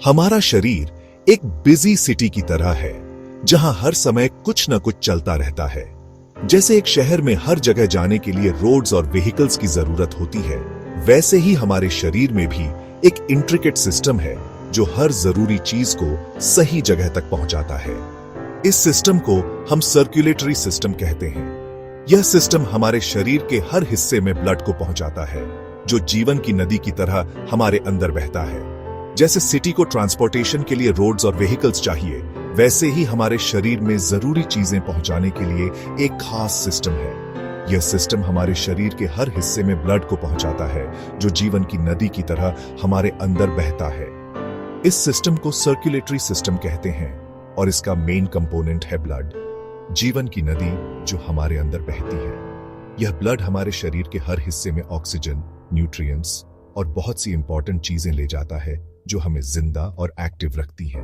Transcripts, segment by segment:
हमारा शरीर एक बिजी सिटी की तरह है, जहां हर समय कुछ न कुछ चलता रहता है। जैसे एक शहर में हर जगह जाने के लिए रोड्स और व्हीकल्स की जरूरत होती है, वैसे ही हमारे शरीर में भी एक इंट्रिकेट सिस्टम है जो हर जरूरी चीज को सही जगह तक पहुंचाता है। इस सिस्टम को हम सर्कुलेटरी सिस्टम कहते हैं। यह सिस्टम हमारे शरीर के हर हिस्से में ब्लड को पहुंचाता है, जो जीवन की नदी की तरह हमारे अंदर बहता है। जैसे सिटी को ट्रांसपोर्टेशन के लिए रोड्स और व्हीकल्स चाहिए, वैसे ही हमारे शरीर में जरूरी चीजें पहुंचाने के लिए एक खास सिस्टम है। यह सिस्टम हमारे शरीर के हर हिस्से में ब्लड को पहुंचाता है, जो जीवन की नदी की तरह हमारे अंदर बहता है। इस सिस्टम को सर्कुलेटरी सिस्टम कहते हैं और इसका मेन कंपोनेंट है ब्लड, जीवन की नदी जो हमारे अंदर बहती है। यह ब्लड हमारे शरीर के हर हिस्से में ऑक्सीजन, न्यूट्रिएंट्स और बहुत सी इंपॉर्टेंट चीजें ले जाता है, जो हमें जिंदा और एक्टिव रखती है।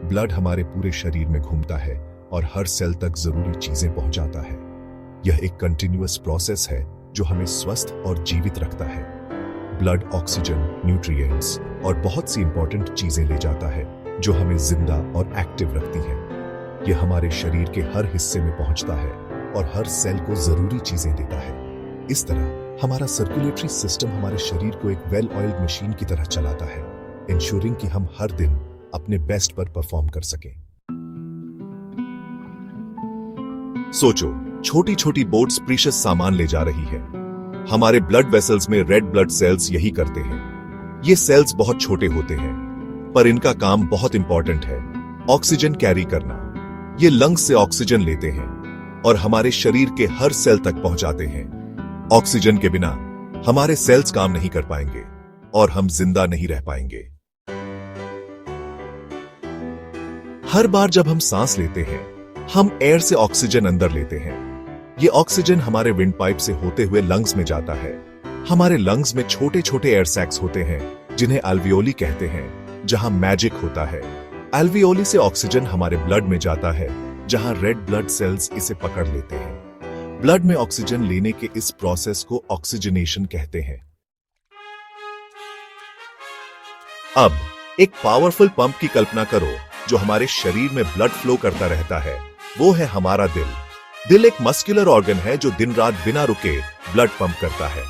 ब्लड हमारे पूरे शरीर में घूमता है और हर सेल तक जरूरी चीजें पहुंचाता है। यह एक कंटिन्यूअस प्रोसेस है जो हमें स्वस्थ और जीवित रखता है। ब्लड ऑक्सीजन, न्यूट्रिएंट्स और बहुत सी इंपॉर्टेंट चीजें ले जाता है, जो हमें जिंदा और एक्टिव रखती है। यह हमारे शरीर के हर हिस्से में पहुंचता है और हर सेल को जरूरी चीजें देता है। इस तरह हमारा सर्कुलेटरी सिस्टम हमारे शरीर को एक वेल ऑयल्ड मशीन की तरह चलाता है, इंश्योरिंग कि हम हर दिन अपने बेस्ट पर परफॉर्म कर सकें। सोचो, छोटी छोटी बोट्स प्रीशियस सामान ले जा रही है। हमारे ब्लड वेसल्स में रेड ब्लड सेल्स यही करते हैं। ये सेल्स बहुत छोटे होते हैं, पर इनका काम बहुत इंपॉर्टेंट है, ऑक्सीजन कैरी करना। ये लंग्स से ऑक्सीजन लेते हैं और हमारे शरीर के हर सेल तक पहुंचाते हैं। ऑक्सीजन के बिना हमारे सेल्स काम नहीं कर पाएंगे और हम जिंदा नहीं रह पाएंगे। हर बार जब हम सांस लेते हैं, हम एयर से ऑक्सीजन अंदर लेते हैं। ये ऑक्सीजन हमारे विंड पाइप से होते हुए लंग्स में जाता है। हमारे लंग्स में छोटे छोटे एयर सैक्स होते हैं, जिन्हें एल्वियोली कहते हैं, जहां मैजिक होता है। एल्वियोली से ऑक्सीजन हमारे ब्लड में जाता है, जहां रेड ब्लड सेल्स इसे पकड़ लेते हैं। ब्लड में ऑक्सीजन लेने के इस प्रोसेस को ऑक्सीजनेशन कहते हैं। अब एक पावरफुल पंप की कल्पना करो जो हमारे शरीर में ब्लड फ्लो करता रहता है। वो है हमारा दिल। दिल एक मस्कुलर ऑर्गन है जो दिन रात बिना रुके ब्लड पंप करता है।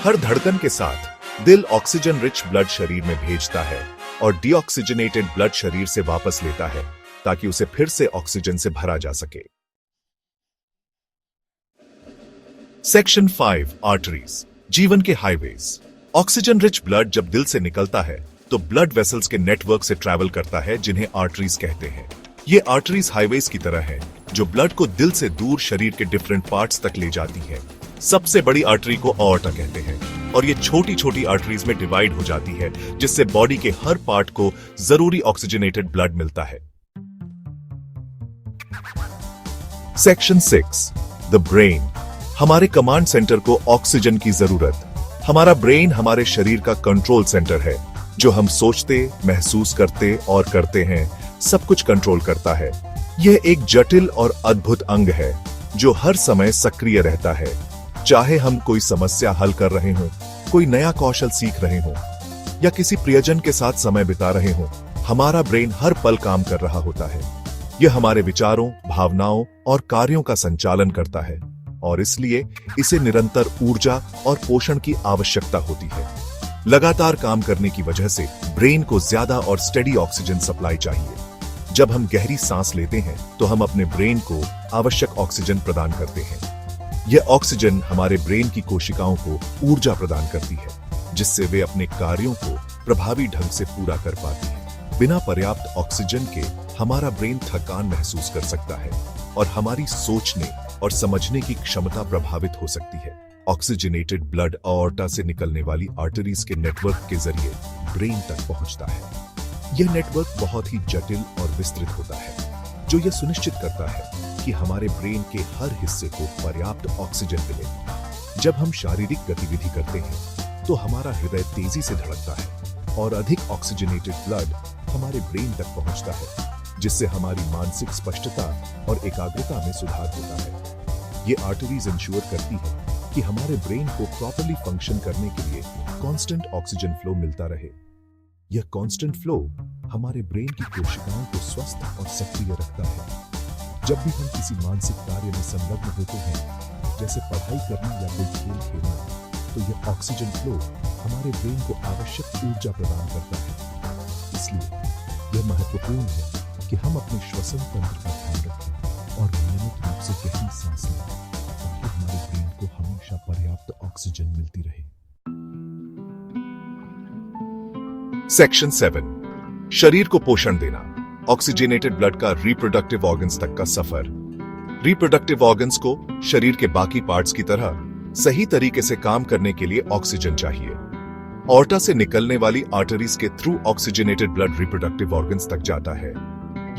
हर धड़कन के साथ दिल ऑक्सीजन रिच ब्लड शरीर में भेजता है और डीऑक्सीजनेटेड ब्लड शरीर से वापस लेता है, ताकि उसे फिर से ऑक्सीजन से भरा जा सके। सेक्शन 5, आर्टरीज, जीवन के हाईवेज। ऑक्सीजन रिच ब्लड जब दिल से निकलता है तो ब्लड वेसल्स के नेटवर्क से ट्रैवल करता है, जिन्हें आर्टरीज कहते हैं। ये आर्टरीज हाईवेज की तरह हैं, जो ब्लड को दिल से दूर शरीर के डिफरेंट पार्ट्स तक ले जाती है। सबसे बड़ी आर्टरी को ऑर्टा कहते हैं और ये छोटी छोटी आर्टरीज में डिवाइड हो जाती है, जिससे बॉडी के हर पार्ट को जरूरी ऑक्सीजनेटेड ब्लड मिलता है। सेक्शन 6, द ब्रेन, हमारे कमांड सेंटर को ऑक्सीजन की जरूरत। हमारा ब्रेन हमारे शरीर का कंट्रोल सेंटर है, जो हम सोचते, महसूस करते और करते हैं, सब कुछ कंट्रोल करता है। यह एक जटिल और अद्भुत अंग है जो हर समय सक्रिय रहता है। चाहे हम कोई समस्या हल कर रहे हों, कोई नया कौशल सीख रहे हों या किसी प्रियजन के साथ समय बिता रहे हों, हमारा ब्रेन हर पल काम कर रहा होता है। यह हमारे विचारों, भावनाओं और कार्यों का संचालन करता है और इसलिए इसे निरंतर ऊर्जा और पोषण की आवश्यकता होती है। लगातार काम करने की वजह से ब्रेन को ज्यादा और स्टेडी ऑक्सीजन सप्लाई चाहिए। जब हम गहरी सांस लेते हैं तो हम अपने ब्रेन को आवश्यक ऑक्सीजन प्रदान करते हैं। यह ऑक्सीजन हमारे ब्रेन की कोशिकाओं को ऊर्जा प्रदान करती है, जिससे वे अपने कार्यों को प्रभावी ढंग से पूरा कर पाती हैं। बिना पर्याप्त ऑक्सीजन के हमारा ब्रेन थकान महसूस कर सकता है और हमारी सोचने और समझने की क्षमता प्रभावित हो सकती है। ऑक्सीजनेटेड ब्लड आर्टरी से निकलने वाली आर्टरीज के नेटवर्क के जरिए ब्रेन तक पहुंचता है। यह नेटवर्क बहुत ही जटिल और विस्तृत होता है, जो यह सुनिश्चित करता है कि हमारे ब्रेन के हर हिस्से को पर्याप्त ऑक्सीजन मिले। जब हम शारीरिक गतिविधि करते हैं तो हमारा हृदय तेजी से धड़कता है और अधिक ऑक्सीजनेटेड ब्लड हमारे ब्रेन तक पहुंचता है, जिससे हमारी मानसिक स्पष्टता और एकाग्रता में सुधार होता है। ये आर्टरीज इंश्योर करती है कि हमारे ब्रेन को प्रॉपर्ली फंक्शन करने के लिए कांस्टेंट ऑक्सीजन फ्लो मिलता रहे। यह कांस्टेंट फ्लो हमारे ब्रेन की कोशिकाओं को स्वस्थ और सक्रिय रखता है। जब भी हम किसी मानसिक कार्य में संलग्न होते हैं, जैसे पढ़ाई करना या कोई खेल खेलना, तो यह ऑक्सीजन फ्लो हमारे ब्रेन को आवश्यक ऊर्जा प्रदान करता है। इसलिए यह महत्वपूर्ण है कि हम अपने श्वसन तंत्र का ध्यान रखें और नियमित रूप से गहरी सांस लें, ताकि हमारे ब्रेन को हमेशा पर्याप्त ऑक्सीजन मिलती रहे। सेक्शन 7, शरीर को पोषण देना। ऑक्सीजनेटेड ब्लड का रिप्रोडक्टिव ऑर्गन्स तक का सफर। रिप्रोडक्टिव ऑर्गन्स को शरीर के बाकी पार्ट्स की तरह सही तरीके से काम करने के लिए ऑक्सीजन चाहिए। ऑर्टा से निकलने वाली आर्टरीज के through oxygenated blood reproductive organs तक जाता है।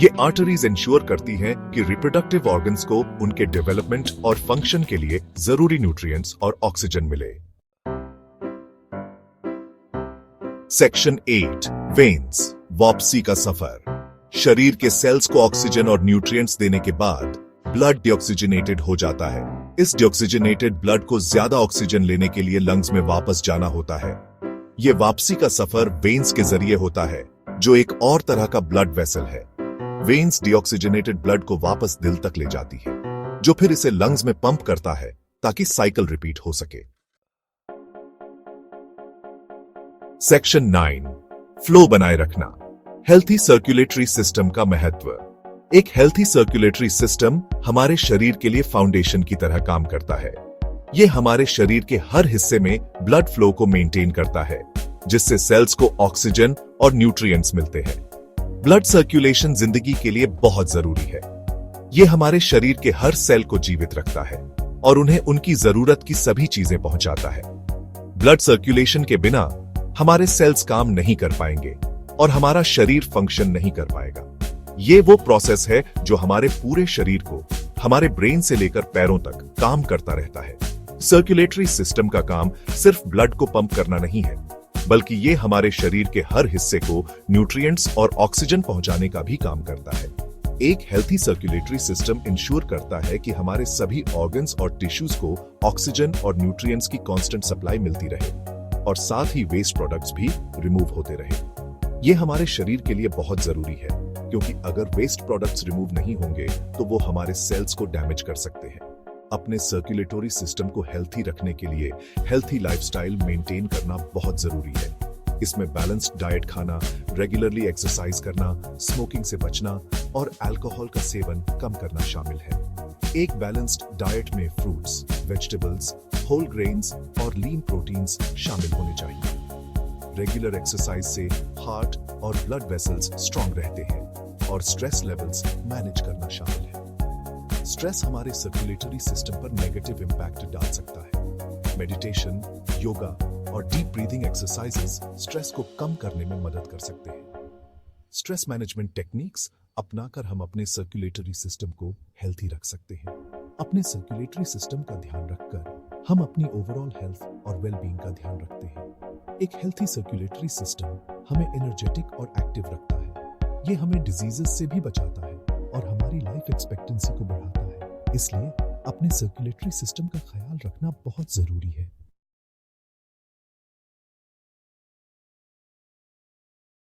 ये आर्टरीज इंश्योर करती हैं कि रिप्रोडक्टिव ऑर्गन्स को उनके डेवलपमेंट और फंक्शन के लिए जरूरी न्यूट्रिएंट्स और ऑक्सीजन मिले। सेक्शन 8, वेन्स, वापसी का सफर। शरीर के सेल्स को ऑक्सीजन और न्यूट्रिएंट्स देने के बाद ब्लड डिऑक्सीजनेटेड हो जाता है। इस डिऑक्सीजनेटेड ब्लड को ज्यादा ऑक्सीजन लेने के लिए लंग्स में वापस जाना होता है। यह वापसी का सफर वेन्स के जरिए होता है, जो एक और तरह का ब्लड वेसल है। वेन्स डिऑक्सीजनेटेड ब्लड को वापस दिल तक ले जाती है, जो फिर इसे लंग्स में पंप करता है ताकि साइकिल रिपीट हो सके। सेक्शन 9, फ्लो बनाए रखना। हेल्थी सर्कुलेटरी सिस्टम का महत्व। एक हेल्थी सर्कुलेटरी सिस्टम हमारे शरीर के लिए फाउंडेशन की तरह काम करता है। यह हमारे शरीर के हर हिस्से में ब्लड फ्लो को मेंटेन करता है, जिससे सेल्स को ऑक्सीजन और न्यूट्रिएंट्स मिलते हैं। ब्लड सर्कुलेशन जिंदगी के लिए बहुत जरूरी है। यह हमारे शरीर के हर सेल को जीवित रखता है और उन्हें उनकी जरूरत की सभी चीजें पहुंचाता है। ब्लड सर्कुलेशन के बिना हमारे सेल्स काम नहीं कर पाएंगे और हमारा शरीर फंक्शन नहीं कर पाएगा। ये वो प्रोसेस है जो हमारे पूरे शरीर को, हमारे ब्रेन से लेकर पैरों तक काम करता रहता है। सर्कुलेटरी सिस्टम का काम सिर्फ ब्लड को पंप करना नहीं है, बल्कि ये हमारे शरीर के हर हिस्से को न्यूट्रिएंट्स और ऑक्सीजन पहुंचाने का भी काम करता है। एक हेल्थी सर्कुलेटरी सिस्टम इंश्योर करता है कि हमारे सभी ऑर्गन्स और टिश्यूज को ऑक्सीजन और न्यूट्रिएंट्स की कांस्टेंट सप्लाई मिलती रहे और साथ ही वेस्ट प्रोडक्ट्स भी रिमूव होते रहे। ये हमारे शरीर के लिए बहुत जरूरी है, क्योंकि अगर वेस्ट प्रोडक्ट्स रिमूव नहीं होंगे तो वो हमारे सेल्स को डैमेज कर सकते हैं। अपने सर्कुलेटरी सिस्टम को हेल्थी रखने के लिए हेल्थी लाइफस्टाइल मेंटेन करना बहुत जरूरी है। इसमें बैलेंस्ड डाइट खाना, रेगुलरली एक्सरसाइज करना, स्मोकिंग से बचना और अल्कोहल का सेवन कम करना शामिल है। एक बैलेंस्ड डाइट में फ्रूट्स, वेजिटेबल्स, होल ग्रेन्स और लीन प्रोटीन्स शामिल होने चाहिए। रेगुलर एक्सरसाइज से हार्ट और ब्लड वेसल्स स्ट्रांग रहते हैं और स्ट्रेस लेवल्स मैनेज करना शामिल है। स्ट्रेस हमारे सर्कुलेटरी सिस्टम पर नेगेटिव इंपैक्ट डाल सकता है। मेडिटेशन, योगा और डीप ब्रीदिंग एक्सरसाइजेस स्ट्रेस को कम करने में मदद कर सकते हैं। स्ट्रेस मैनेजमेंट टेक्निक्स अपनाकर हम अपने सर्कुलेटरी सिस्टम को हेल्थी रख सकते हैं। अपने सर्कुलेटरी सिस्टम का ध्यान रखकर हम अपनी ओवरऑल हेल्थ और वेलबींग का ध्यान रखते हैं। एक हेल्थी सर्कुलेटरी सिस्टम हमें एनर्जेटिक और एक्टिव रखता है। ये हमें डिजीजेस से भी बचाता है और हमारी लाइफ एक्सपेक्टेंसी को बढ़ाता है। इसलिए अपने सर्कुलेटरी सिस्टम का ख्याल रखना बहुत जरूरी है।